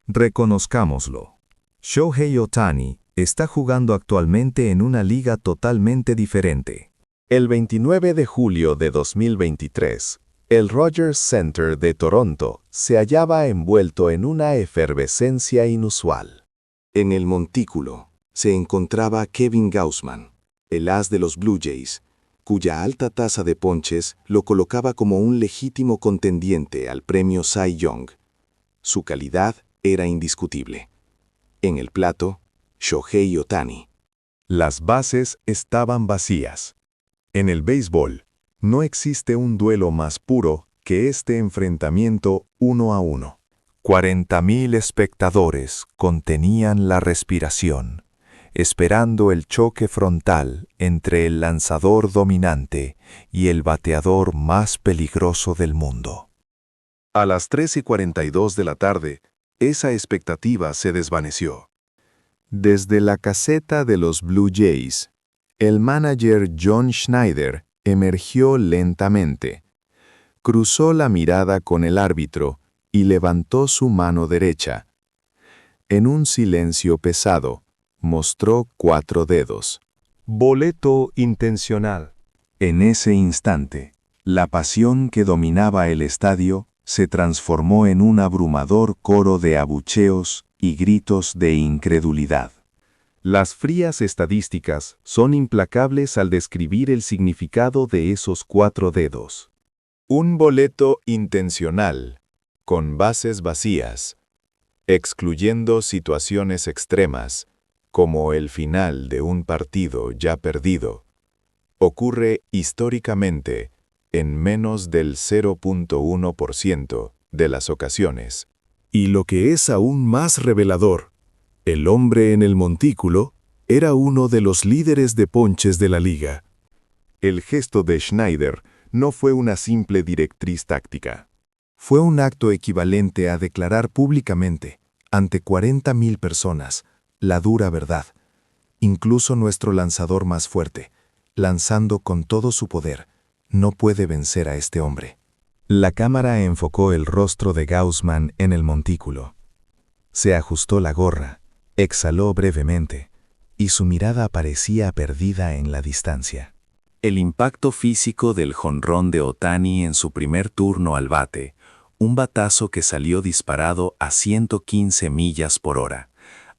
Reconozcámoslo. Shohei Ohtani está jugando actualmente en una liga totalmente diferente. El 29 de julio de 2023, el Rogers Centre de Toronto se hallaba envuelto en una efervescencia inusual. En el montículo se encontraba Kevin Gausman, el as de los Blue Jays, cuya alta tasa de ponches lo colocaba como un legítimo contendiente al premio Cy Young. Su calidad era indiscutible. En el plato, Shohei Ohtani. Las bases estaban vacías. En el béisbol, no existe un duelo más puro que este enfrentamiento 1-1. 40,000 espectadores contenían la respiración, esperando el choque frontal entre el lanzador dominante y el bateador más peligroso del mundo. A las 3:42 de la tarde, esa expectativa se desvaneció. Desde la caseta de los Blue Jays, el manager John Schneider emergió lentamente, cruzó la mirada con el árbitro y levantó su mano derecha. En un silencio pesado, mostró 4 dedos. Boleto intencional. En ese instante, la pasión que dominaba el estadio se transformó en un abrumador coro de abucheos y gritos de incredulidad. Las frías estadísticas son implacables al describir el significado de esos 4 dedos. Un boleto intencional, con bases vacías, excluyendo situaciones extremas, como el final de un partido ya perdido, ocurre históricamente en menos del 0.1% de las ocasiones. Y lo que es aún más revelador, el hombre en el montículo era uno de los líderes de ponches de la liga. El gesto de Schneider no fue una simple directriz táctica. Fue un acto equivalente a declarar públicamente, ante 40,000 personas, la dura verdad. Incluso nuestro lanzador más fuerte, lanzando con todo su poder, no puede vencer a este hombre. La cámara enfocó el rostro de Gausman en el montículo. Se ajustó la gorra, exhaló brevemente, y su mirada parecía perdida en la distancia. El impacto físico del jonrón de Ohtani en su primer turno al bate, un batazo que salió disparado a 115 millas por hora,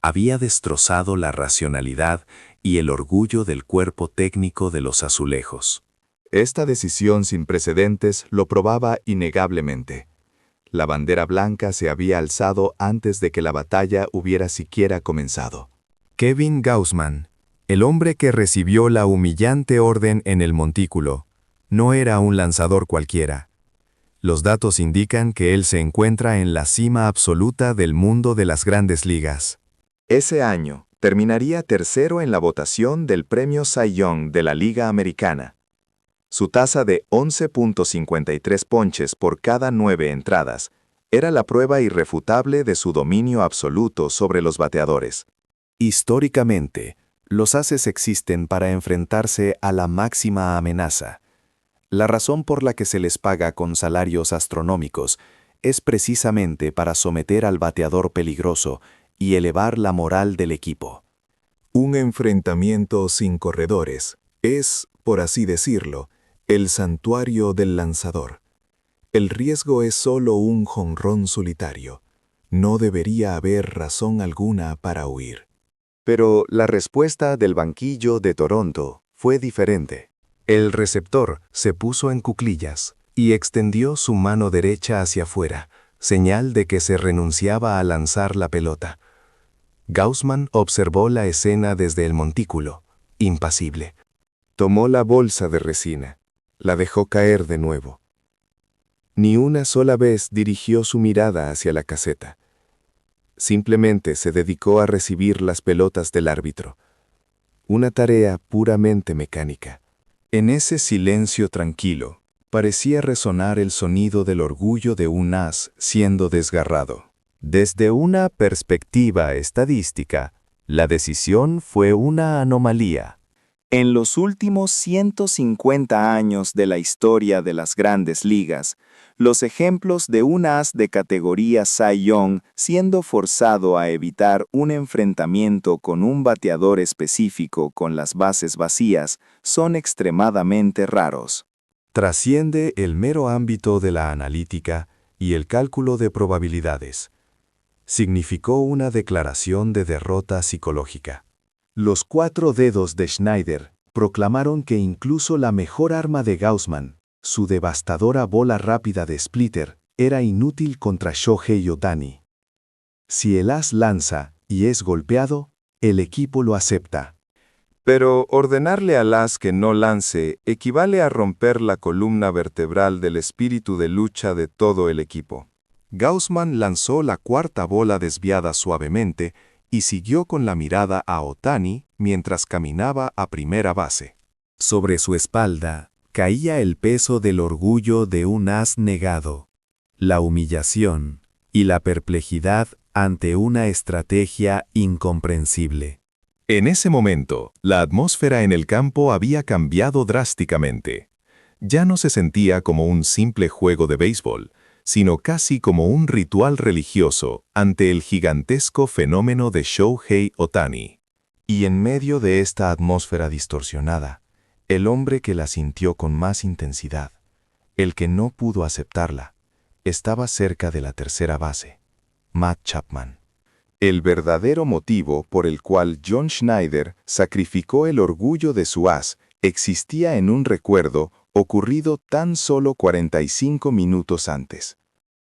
había destrozado la racionalidad y el orgullo del cuerpo técnico de los azulejos. Esta decisión sin precedentes lo probaba innegablemente. La bandera blanca se había alzado antes de que la batalla hubiera siquiera comenzado. Kevin Gausman, el hombre que recibió la humillante orden en el montículo, no era un lanzador cualquiera. Los datos indican que él se encuentra en la cima absoluta del mundo de las grandes ligas. Ese año, terminaría tercero en la votación del premio Cy Young de la Liga Americana. Su tasa de 11.53 ponches por cada 9 entradas era la prueba irrefutable de su dominio absoluto sobre los bateadores. Históricamente, los ases existen para enfrentarse a la máxima amenaza. La razón por la que se les paga con salarios astronómicos es precisamente para someter al bateador peligroso y elevar la moral del equipo. Un enfrentamiento sin corredores es, por así decirlo, el santuario del lanzador. El riesgo es solo un jonrón solitario. No debería haber razón alguna para huir. Pero la respuesta del banquillo de Toronto fue diferente. El receptor se puso en cuclillas y extendió su mano derecha hacia afuera, señal de que se renunciaba a lanzar la pelota. Gausman observó la escena desde el montículo, impasible. Tomó la bolsa de resina. La dejó caer de nuevo. Ni una sola vez dirigió su mirada hacia la caseta. Simplemente se dedicó a recibir las pelotas del árbitro. Una tarea puramente mecánica. En ese silencio tranquilo, parecía resonar el sonido del orgullo de un as siendo desgarrado. Desde una perspectiva estadística, la decisión fue una anomalía. En los últimos 150 años de la historia de las grandes ligas, los ejemplos de un as de categoría Cy Young siendo forzado a evitar un enfrentamiento con un bateador específico con las bases vacías son extremadamente raros. Trasciende el mero ámbito de la analítica y el cálculo de probabilidades. Significó una declaración de derrota psicológica. Los 4 dedos de Schneider proclamaron que incluso la mejor arma de Gaussman, su devastadora bola rápida de splitter, era inútil contra Shohei Ohtani. Si el as lanza y es golpeado, el equipo lo acepta. Pero ordenarle al as que no lance equivale a romper la columna vertebral del espíritu de lucha de todo el equipo. Gaussman lanzó la 4ª bola desviada suavemente y siguió con la mirada a Ohtani mientras caminaba a primera base. Sobre su espalda caía el peso del orgullo de un as negado, la humillación y la perplejidad ante una estrategia incomprensible. En ese momento, la atmósfera en el campo había cambiado drásticamente. Ya no se sentía como un simple juego de béisbol, sino casi como un ritual religioso ante el gigantesco fenómeno de Shohei Ohtani. Y en medio de esta atmósfera distorsionada, el hombre que la sintió con más intensidad, el que no pudo aceptarla, estaba cerca de la tercera base, Matt Chapman. El verdadero motivo por el cual John Schneider sacrificó el orgullo de su as existía en un recuerdo ocurrido tan solo 45 minutos antes.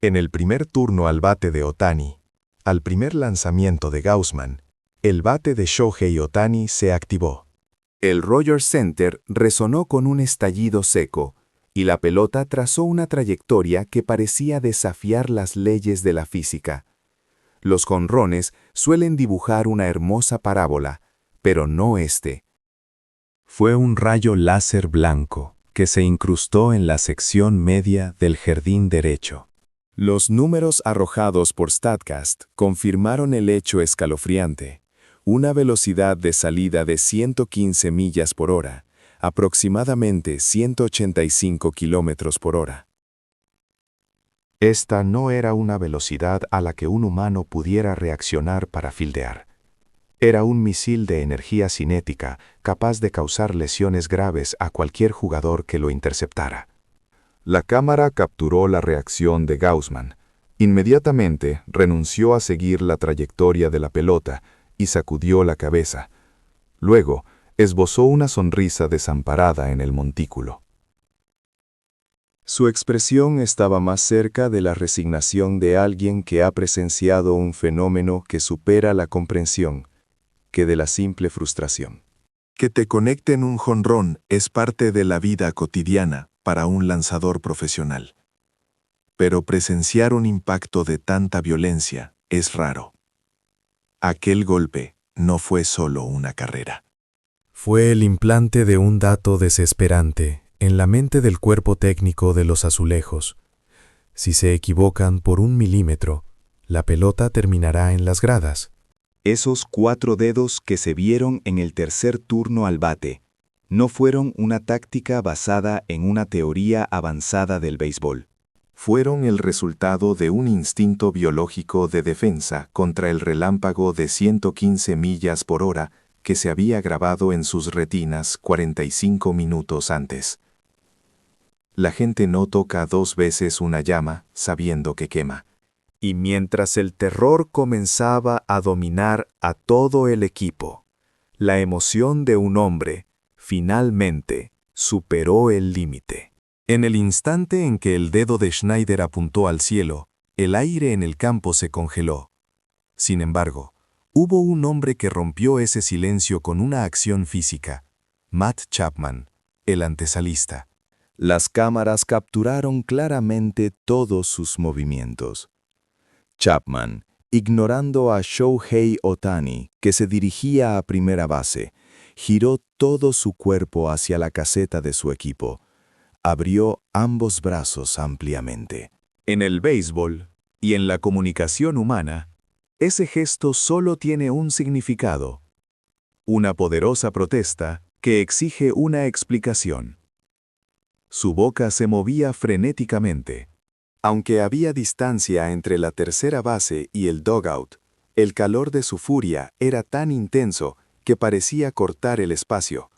En el primer turno al bate de Ohtani, al primer lanzamiento de Gaussman, el bate de Shohei Ohtani se activó. El Rogers Center resonó con un estallido seco, y la pelota trazó una trayectoria que parecía desafiar las leyes de la física. Los jonrones suelen dibujar una hermosa parábola, pero no este. Fue un rayo láser blanco que se incrustó en la sección media del jardín derecho. Los números arrojados por Statcast confirmaron el hecho escalofriante. Una velocidad de salida de 115 millas por hora, aproximadamente 185 kilómetros por hora. Esta no era una velocidad a la que un humano pudiera reaccionar para fildear. Era un misil de energía cinética capaz de causar lesiones graves a cualquier jugador que lo interceptara. La cámara capturó la reacción de Gaussman. Inmediatamente renunció a seguir la trayectoria de la pelota y sacudió la cabeza. Luego, esbozó una sonrisa desamparada en el montículo. Su expresión estaba más cerca de la resignación de alguien que ha presenciado un fenómeno que supera la comprensión, que de la simple frustración. Que te conecten un jonrón es parte de la vida cotidiana para un lanzador profesional. Pero presenciar un impacto de tanta violencia es raro. Aquel golpe no fue solo una carrera. Fue el implante de un dato desesperante en la mente del cuerpo técnico de los Azulejos. Si se equivocan por 1 milímetro, la pelota terminará en las gradas. Esos 4 dedos que se vieron en el tercer turno al bate no fueron una táctica basada en una teoría avanzada del béisbol. Fueron el resultado de un instinto biológico de defensa contra el relámpago de 115 millas por hora que se había grabado en sus retinas 45 minutos antes. La gente no toca 2 veces una llama sabiendo que quema. Y mientras el terror comenzaba a dominar a todo el equipo, la emoción de un hombre finalmente superó el límite. En el instante en que el dedo de Schneider apuntó al cielo, el aire en el campo se congeló. Sin embargo, hubo un hombre que rompió ese silencio con una acción física: Matt Chapman, el antesalista. Las cámaras capturaron claramente todos sus movimientos. Chapman, ignorando a Shohei Ohtani, que se dirigía a primera base, giró todo su cuerpo hacia la caseta de su equipo. Abrió ambos brazos ampliamente. En el béisbol y en la comunicación humana, ese gesto solo tiene un significado: una poderosa protesta que exige una explicación. Su boca se movía frenéticamente. Aunque había distancia entre la tercera base y el dugout, el calor de su furia era tan intenso que parecía cortar el espacio,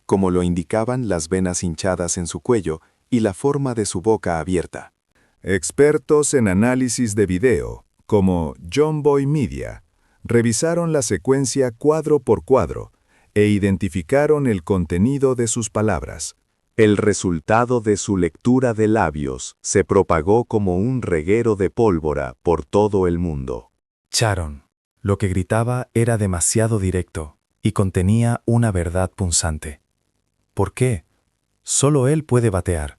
como lo indicaban las venas hinchadas en su cuello y la forma de su boca abierta. Expertos en análisis de video, como John Boy Media, revisaron la secuencia cuadro por cuadro e identificaron el contenido de sus palabras. El resultado de su lectura de labios se propagó como un reguero de pólvora por todo el mundo. Sharon. Lo que gritaba era demasiado directo y contenía una verdad punzante. ¿Por qué? Solo él puede batear.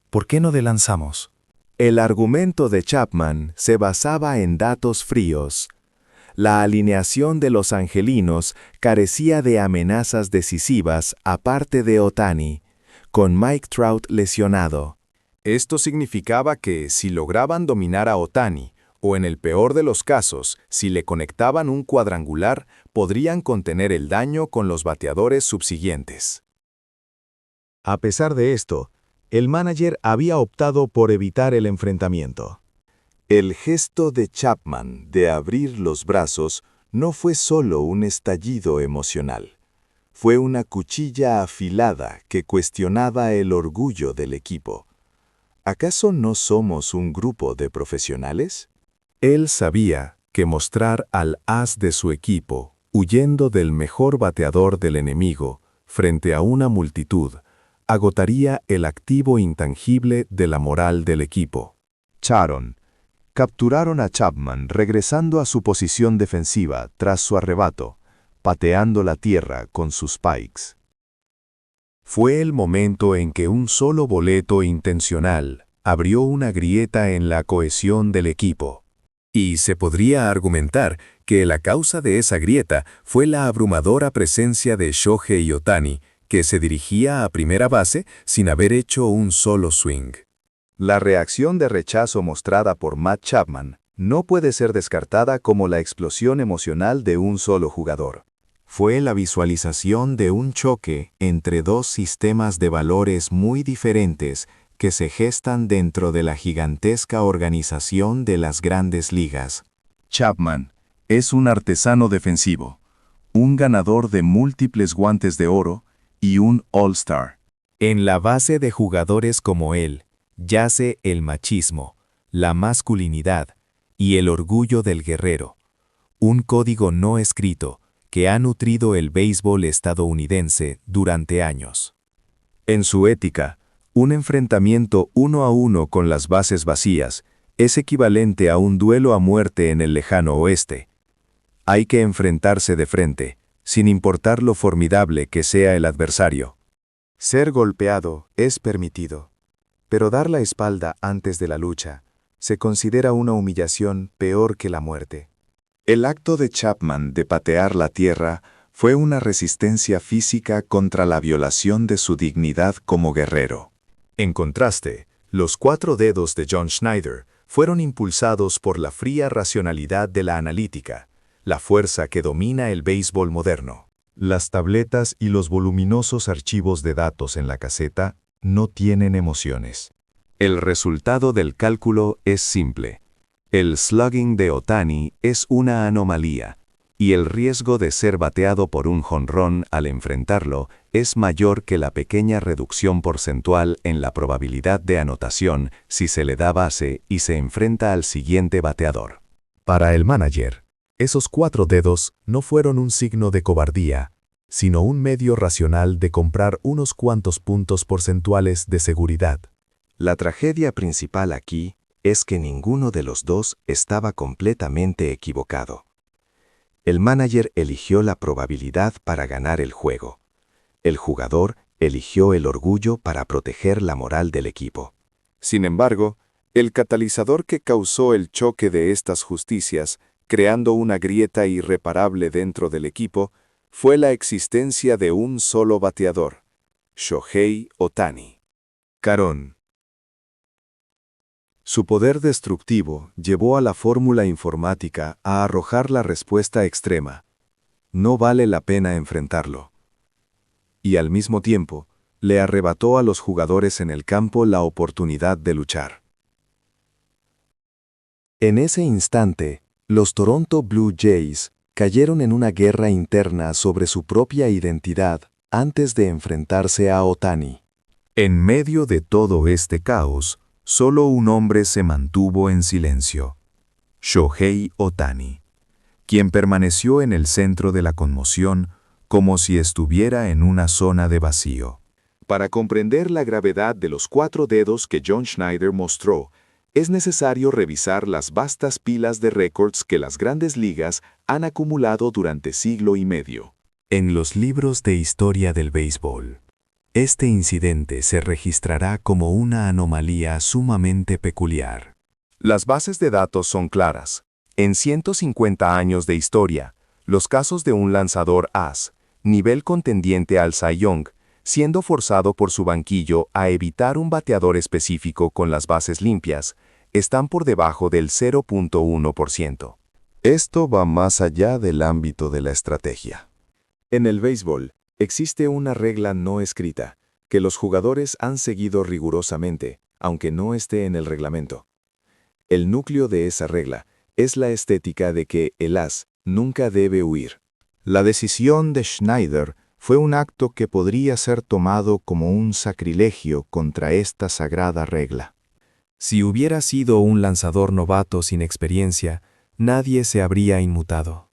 ¿Por qué no le lanzamos? El argumento de Chapman se basaba en datos fríos. La alineación de los angelinos carecía de amenazas decisivas aparte de Ohtani, con Mike Trout lesionado. Esto significaba que si lograban dominar a Ohtani, o en el peor de los casos, si le conectaban un cuadrangular, podrían contener el daño con los bateadores subsiguientes. A pesar de esto, el manager había optado por evitar el enfrentamiento. El gesto de Chapman de abrir los brazos no fue solo un estallido emocional. Fue una cuchilla afilada que cuestionaba el orgullo del equipo. ¿Acaso no somos un grupo de profesionales? Él sabía que mostrar al as de su equipo, huyendo del mejor bateador del enemigo, frente a una multitud, agotaría el activo intangible de la moral del equipo. Sharon. Capturaron a Chapman regresando a su posición defensiva tras su arrebato, pateando la tierra con sus pikes. Fue el momento en que un solo boleto intencional abrió una grieta en la cohesión del equipo. Y se podría argumentar que la causa de esa grieta fue la abrumadora presencia de Shohei Ohtani, que se dirigía a primera base sin haber hecho un solo swing. La reacción de rechazo mostrada por Matt Chapman no puede ser descartada como la explosión emocional de un solo jugador. Fue la visualización de un choque entre dos sistemas de valores muy diferentes que se gestan dentro de la gigantesca organización de las grandes ligas. Chapman es un artesano defensivo, un ganador de múltiples guantes de oro y un All-Star. En la base de jugadores como él, yace el machismo, la masculinidad y el orgullo del guerrero, un código no escrito que ha nutrido el béisbol estadounidense durante años. En su ética, un enfrentamiento 1 a 1 con las bases vacías es equivalente a un duelo a muerte en el lejano oeste. Hay que enfrentarse de frente, sin importar lo formidable que sea el adversario. Ser golpeado es permitido, pero dar la espalda antes de la lucha se considera una humillación peor que la muerte. El acto de Chapman de patear la tierra fue una resistencia física contra la violación de su dignidad como guerrero. En contraste, los 4 dedos de John Schneider fueron impulsados por la fría racionalidad de la analítica, la fuerza que domina el béisbol moderno. Las tabletas y los voluminosos archivos de datos en la caseta no tienen emociones. El resultado del cálculo es simple. El slugging de Ohtani es una anomalía, y el riesgo de ser bateado por un jonrón al enfrentarlo es mayor que la pequeña reducción porcentual en la probabilidad de anotación si se le da base y se enfrenta al siguiente bateador. Para el manager, esos 4 dedos no fueron un signo de cobardía, sino un medio racional de comprar unos cuantos puntos porcentuales de seguridad. La tragedia principal aquí es que ninguno de los dos estaba completamente equivocado. El manager eligió la probabilidad para ganar el juego. El jugador eligió el orgullo para proteger la moral del equipo. Sin embargo, el catalizador que causó el choque de estas justicias, creando una grieta irreparable dentro del equipo, fue la existencia de un solo bateador, Shohei Ohtani. Carón. Su poder destructivo llevó a la fórmula informática a arrojar la respuesta extrema. No vale la pena enfrentarlo. y al mismo tiempo, le arrebató a los jugadores en el campo la oportunidad de luchar. En ese instante, los Toronto Blue Jays cayeron en una guerra interna sobre su propia identidad antes de enfrentarse a Ohtani. En medio de todo este caos, solo un hombre se mantuvo en silencio: Shohei Ohtani, quien permaneció en el centro de la conmoción como si estuviera en una zona de vacío. Para comprender la gravedad de los 4 dedos que John Schneider mostró, es necesario revisar las vastas pilas de récords que las grandes ligas han acumulado durante siglo y medio. En los libros de historia del béisbol, este incidente se registrará como una anomalía sumamente peculiar. Las bases de datos son claras. En 150 años de historia, los casos de un lanzador as, nivel contendiente al Cy Young, siendo forzado por su banquillo a evitar un bateador específico con las bases limpias, están por debajo del 0.1%. Esto va más allá del ámbito de la estrategia. En el béisbol, existe una regla no escrita, que los jugadores han seguido rigurosamente, aunque no esté en el reglamento. El núcleo de esa regla es la estética de que el as nunca debe huir. La decisión de Schneider fue un acto que podría ser tomado como un sacrilegio contra esta sagrada regla. Si hubiera sido un lanzador novato sin experiencia, nadie se habría inmutado.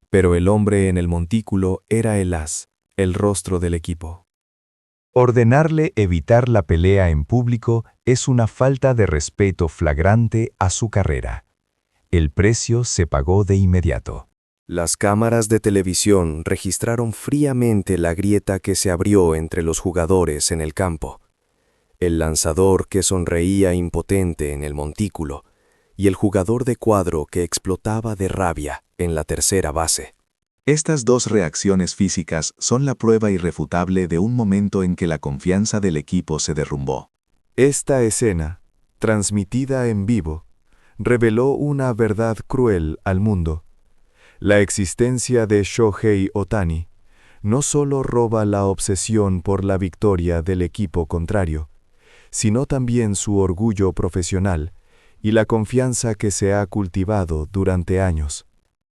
Pero el hombre en el montículo era el as, el rostro del equipo. Ordenarle evitar la pelea en público es una falta de respeto flagrante a su carrera. El precio se pagó de inmediato. Las cámaras de televisión registraron fríamente la grieta que se abrió entre los jugadores en el campo. El lanzador que sonreía impotente en el montículo y el jugador de cuadro que explotaba de rabia en la tercera base. Estas dos reacciones físicas son la prueba irrefutable de un momento en que la confianza del equipo se derrumbó. Esta escena, transmitida en vivo, reveló una verdad cruel al mundo. La existencia de Shohei Ohtani no solo roba la obsesión por la victoria del equipo contrario, sino también su orgullo profesional y la confianza que se ha cultivado durante años.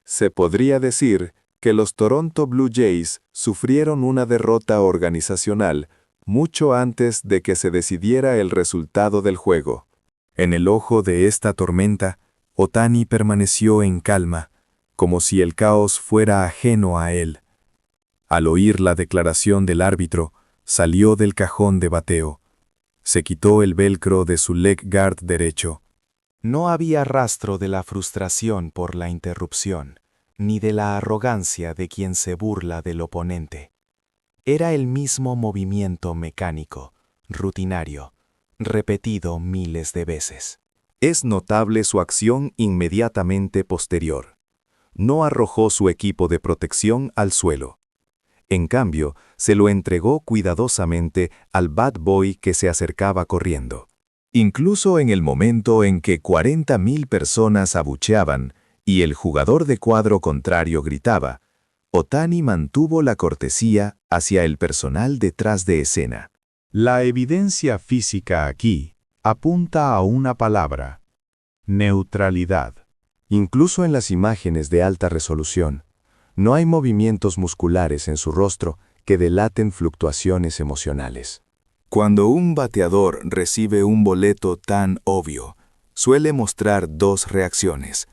Se podría decir que los Toronto Blue Jays sufrieron una derrota organizacional mucho antes de que se decidiera el resultado del juego. En el ojo de esta tormenta, Ohtani permaneció en calma, como si el caos fuera ajeno a él. Al oír la declaración del árbitro, salió del cajón de bateo. Se quitó el velcro de su leg guard derecho. No había rastro de la frustración por la interrupción, ni de la arrogancia de quien se burla del oponente. Era el mismo movimiento mecánico, rutinario, repetido miles de veces. Es notable su acción inmediatamente posterior. No arrojó su equipo de protección al suelo. En cambio, se lo entregó cuidadosamente al bat boy que se acercaba corriendo. Incluso en el momento en que 40,000 personas abucheaban y el jugador de cuadro contrario gritaba, Ohtani mantuvo la cortesía hacia el personal detrás de escena. La evidencia física aquí apunta a una palabra: neutralidad. Incluso en las imágenes de alta resolución, no hay movimientos musculares en su rostro que delaten fluctuaciones emocionales. Cuando un bateador recibe un boleto tan obvio, suele mostrar dos reacciones: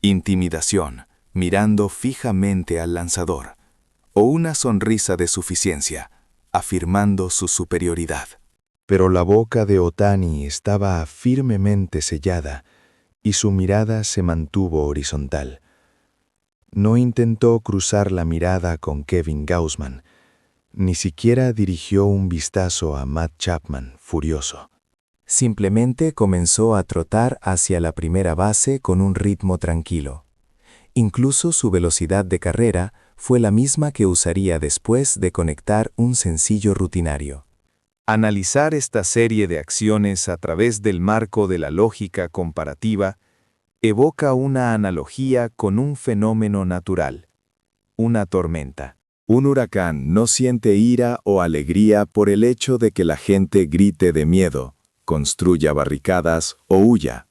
intimidación, mirando fijamente al lanzador, o una sonrisa de suficiencia, afirmando su superioridad. Pero la boca de Ohtani estaba firmemente sellada y su mirada se mantuvo horizontal. No intentó cruzar la mirada con Kevin Gausman, ni siquiera dirigió un vistazo a Matt Chapman, furioso. Simplemente comenzó a trotar hacia la primera base con un ritmo tranquilo. Incluso su velocidad de carrera fue la misma que usaría después de conectar un sencillo rutinario. Analizar esta serie de acciones a través del marco de la lógica comparativa evoca una analogía con un fenómeno natural, una tormenta. Un huracán no siente ira o alegría por el hecho de que la gente grite de miedo, construya barricadas o huya.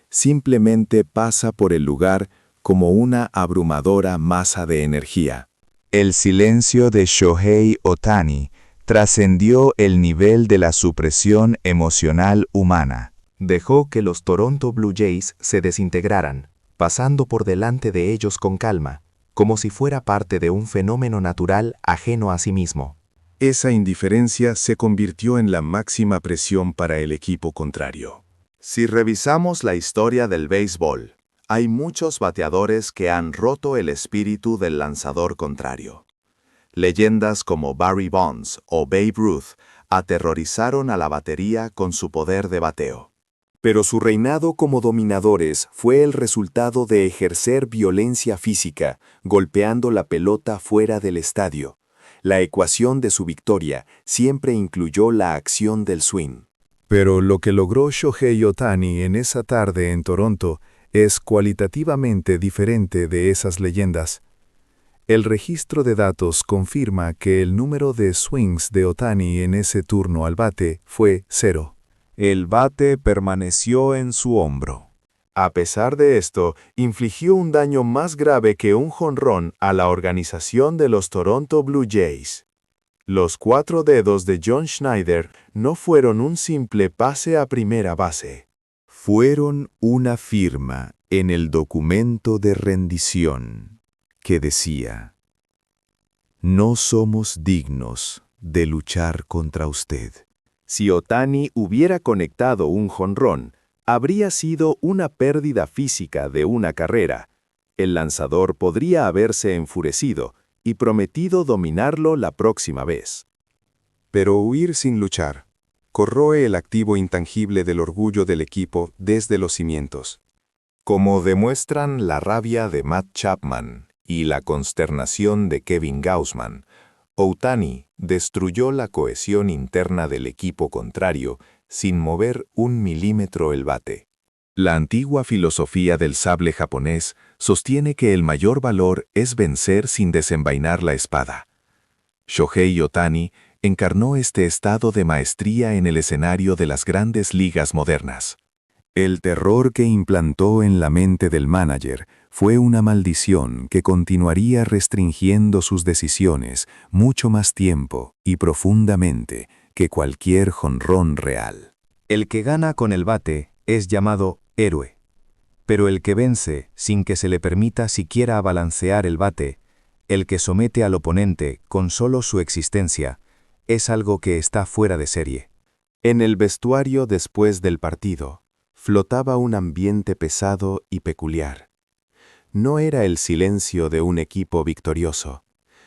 Simplemente pasa por el lugar como una abrumadora masa de energía. El silencio de Shohei Ohtani trascendió el nivel de la supresión emocional humana. Dejó que los Toronto Blue Jays se desintegraran, pasando por delante de ellos con calma, como si fuera parte de un fenómeno natural ajeno a sí mismo. Esa indiferencia se convirtió en la máxima presión para el equipo contrario. Si revisamos la historia del béisbol, hay muchos bateadores que han roto el espíritu del lanzador contrario. Leyendas como Barry Bonds o Babe Ruth aterrorizaron a la batería con su poder de bateo. Pero su reinado como dominadores fue el resultado de ejercer violencia física, golpeando la pelota fuera del estadio. La ecuación de su victoria siempre incluyó la acción del swing. Pero lo que logró Shohei Ohtani en esa tarde en Toronto es cualitativamente diferente de esas leyendas. El registro de datos confirma que el número de swings de Ohtani en ese turno al bate fue 0. El bate permaneció en su hombro. A pesar de esto, infligió un daño más grave que un jonrón a la organización de los Toronto Blue Jays. Los 4 dedos de John Schneider no fueron un simple pase a primera base. Fueron una firma en el documento de rendición que decía: no somos dignos de luchar contra usted. Si Ohtani hubiera conectado un jonrón, habría sido una pérdida física de una carrera. El lanzador podría haberse enfurecido y prometido dominarlo la próxima vez. Pero huir sin luchar corroe el activo intangible del orgullo del equipo desde los cimientos. Como demuestran la rabia de Matt Chapman y la consternación de Kevin Gausman, Ohtani destruyó la cohesión interna del equipo contrario sin mover un milímetro el bate. La antigua filosofía del sable japonés sostiene que el mayor valor es vencer sin desenvainar la espada. Shohei Ohtani encarnó este estado de maestría en el escenario de las grandes ligas modernas. El terror que implantó en la mente del manager fue una maldición que continuaría restringiendo sus decisiones mucho más tiempo y profundamente que cualquier jonrón real. El que gana con el bate es llamado héroe, pero el que vence sin que se le permita siquiera balancear el bate, el que somete al oponente con solo su existencia, es algo que está fuera de serie. En el vestuario después del partido, flotaba un ambiente pesado y peculiar. No era el silencio de un equipo victorioso,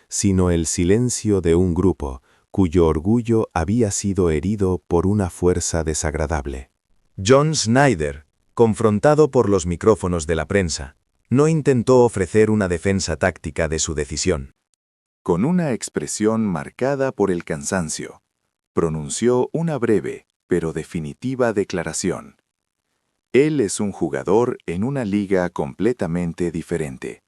sino el silencio de un grupo cuyo orgullo había sido herido por una fuerza desagradable. John Schneider, confrontado por los micrófonos de la prensa, no intentó ofrecer una defensa táctica de su decisión. Con una expresión marcada por el cansancio, pronunció una breve pero definitiva declaración. Él es un jugador en una liga completamente diferente.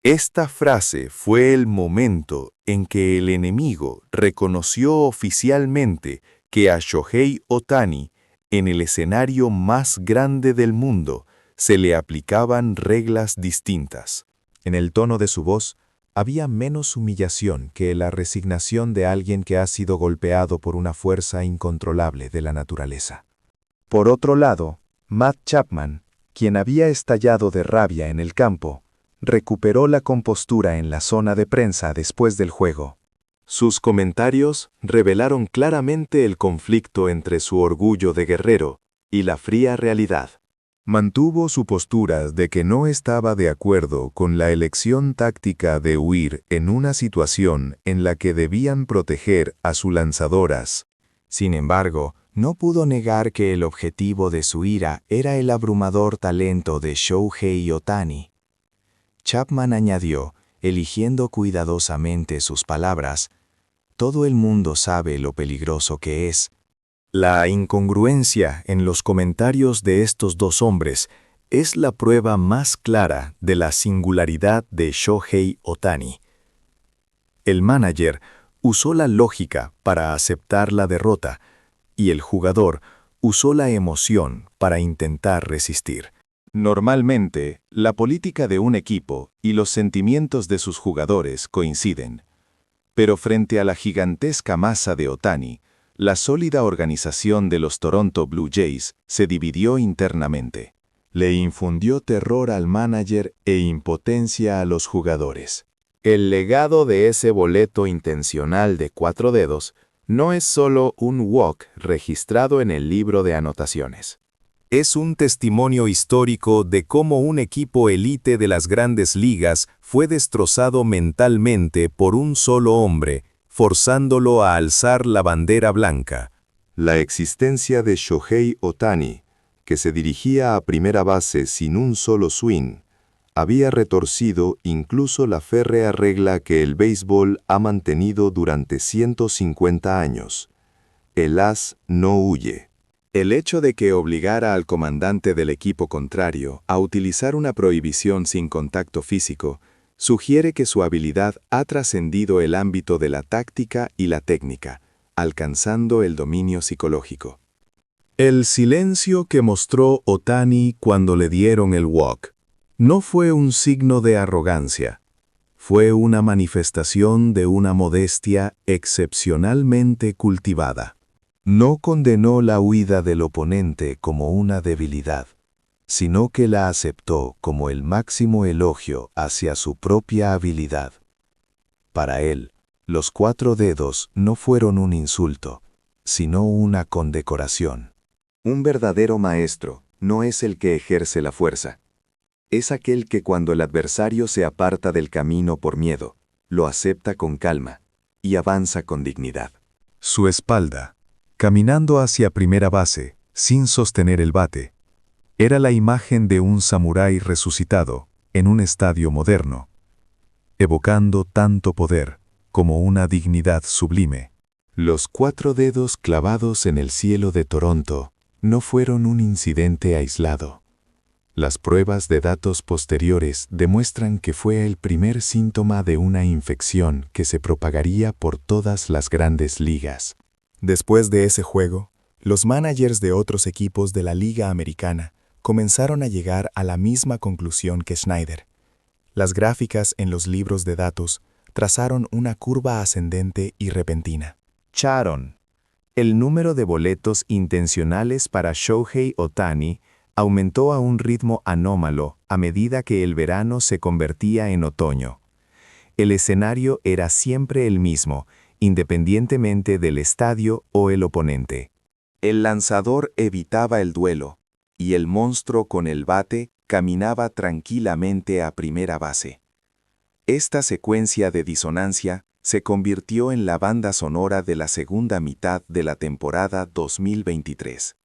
Esta frase fue el momento en que el enemigo reconoció oficialmente que a Shohei Ohtani, en el escenario más grande del mundo, se le aplicaban reglas distintas. En el tono de su voz había menos humillación que la resignación de alguien que ha sido golpeado por una fuerza incontrolable de la naturaleza. Por otro lado, Matt Chapman, quien había estallado de rabia en el campo, recuperó la compostura en la zona de prensa después del juego. Sus comentarios revelaron claramente el conflicto entre su orgullo de guerrero y la fría realidad. Mantuvo su postura de que no estaba de acuerdo con la elección táctica de huir en una situación en la que debían proteger a sus lanzadoras. Sin embargo, no pudo negar que el objetivo de su ira era el abrumador talento de Shohei Ohtani. Chapman añadió, eligiendo cuidadosamente sus palabras: todo el mundo sabe lo peligroso que es. La incongruencia en los comentarios de estos dos hombres es la prueba más clara de la singularidad de Shohei Ohtani. El manager usó la lógica para aceptar la derrota y el jugador usó la emoción para intentar resistir. Normalmente, la política de un equipo y los sentimientos de sus jugadores coinciden. Pero frente a la gigantesca masa de Ohtani, la sólida organización de los Toronto Blue Jays se dividió internamente. Le infundió terror al manager e impotencia a los jugadores. El legado de ese boleto intencional de 4 dedos no es solo un walk registrado en el libro de anotaciones. Es un testimonio histórico de cómo un equipo élite de las grandes ligas fue destrozado mentalmente por un solo hombre, forzándolo a alzar la bandera blanca. La existencia de Shohei Ohtani, que se dirigía a primera base sin un solo swing, había retorcido incluso la férrea regla que el béisbol ha mantenido durante 150 años. El as no huye. El hecho de que obligara al comandante del equipo contrario a utilizar una prohibición sin contacto físico sugiere que su habilidad ha trascendido el ámbito de la táctica y la técnica, alcanzando el dominio psicológico. El silencio que mostró Ohtani cuando le dieron el walk no fue un signo de arrogancia, fue una manifestación de una modestia excepcionalmente cultivada. No condenó la huida del oponente como una debilidad, sino que la aceptó como el máximo elogio hacia su propia habilidad. Para él, los 4 dedos no fueron un insulto, sino una condecoración. Un verdadero maestro no es el que ejerce la fuerza. Es aquel que cuando el adversario se aparta del camino por miedo, lo acepta con calma y avanza con dignidad. Su espalda, caminando hacia primera base, sin sostener el bate, era la imagen de un samurái resucitado en un estadio moderno, evocando tanto poder como una dignidad sublime. Los 4 dedos clavados en el cielo de Toronto no fueron un incidente aislado. Las pruebas de datos posteriores demuestran que fue el primer síntoma de una infección que se propagaría por todas las grandes ligas. Después de ese juego, los managers de otros equipos de la Liga Americana comenzaron a llegar a la misma conclusión que Schneider. Las gráficas en los libros de datos trazaron una curva ascendente y repentina. Charon. El número de boletos intencionales para Shohei Ohtani aumentó a un ritmo anómalo a medida que el verano se convertía en otoño. El escenario era siempre el mismo, independientemente del estadio o el oponente. El lanzador evitaba el duelo, y el monstruo con el bate caminaba tranquilamente a primera base. Esta secuencia de disonancia se convirtió en la banda sonora de la segunda mitad de la temporada 2023.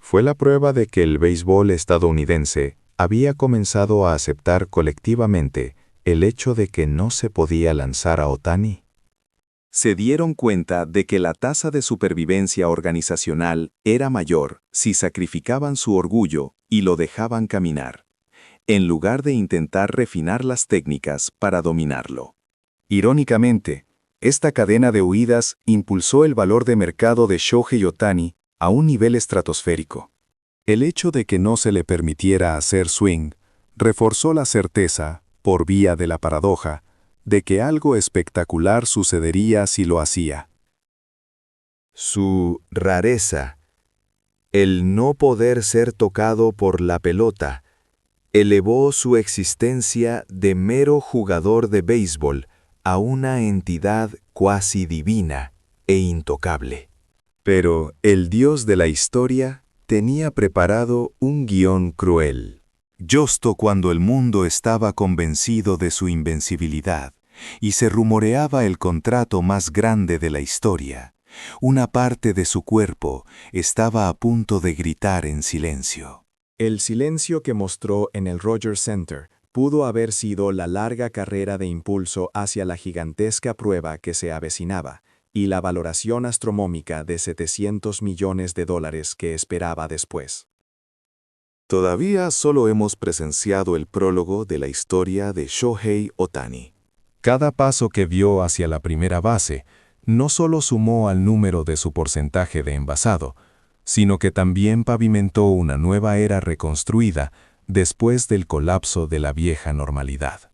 Fue la prueba de que el béisbol estadounidense había comenzado a aceptar colectivamente el hecho de que no se podía lanzar a Ohtani. Se dieron cuenta de que la tasa de supervivencia organizacional era mayor si sacrificaban su orgullo y lo dejaban caminar, en lugar de intentar refinar las técnicas para dominarlo. Irónicamente, esta cadena de huidas impulsó el valor de mercado de Shohei Ohtani a un nivel estratosférico. El hecho de que no se le permitiera hacer swing reforzó la certeza, por vía de la paradoja, de que algo espectacular sucedería si lo hacía. Su rareza, el no poder ser tocado por la pelota, elevó su existencia de mero jugador de béisbol a una entidad cuasi divina e intocable. Pero el dios de la historia tenía preparado un guión cruel. Justo cuando el mundo estaba convencido de su invencibilidad y se rumoreaba el contrato más grande de la historia, una parte de su cuerpo estaba a punto de gritar en silencio. El silencio que mostró en el Rogers Center pudo haber sido la larga carrera de impulso hacia la gigantesca prueba que se avecinaba y la valoración astronómica de $700 millones que esperaba después. Todavía solo hemos presenciado el prólogo de la historia de Shohei Ohtani. Cada paso que vio hacia la primera base no solo sumó al número de su porcentaje de envasado, sino que también pavimentó una nueva era reconstruida después del colapso de la vieja normalidad.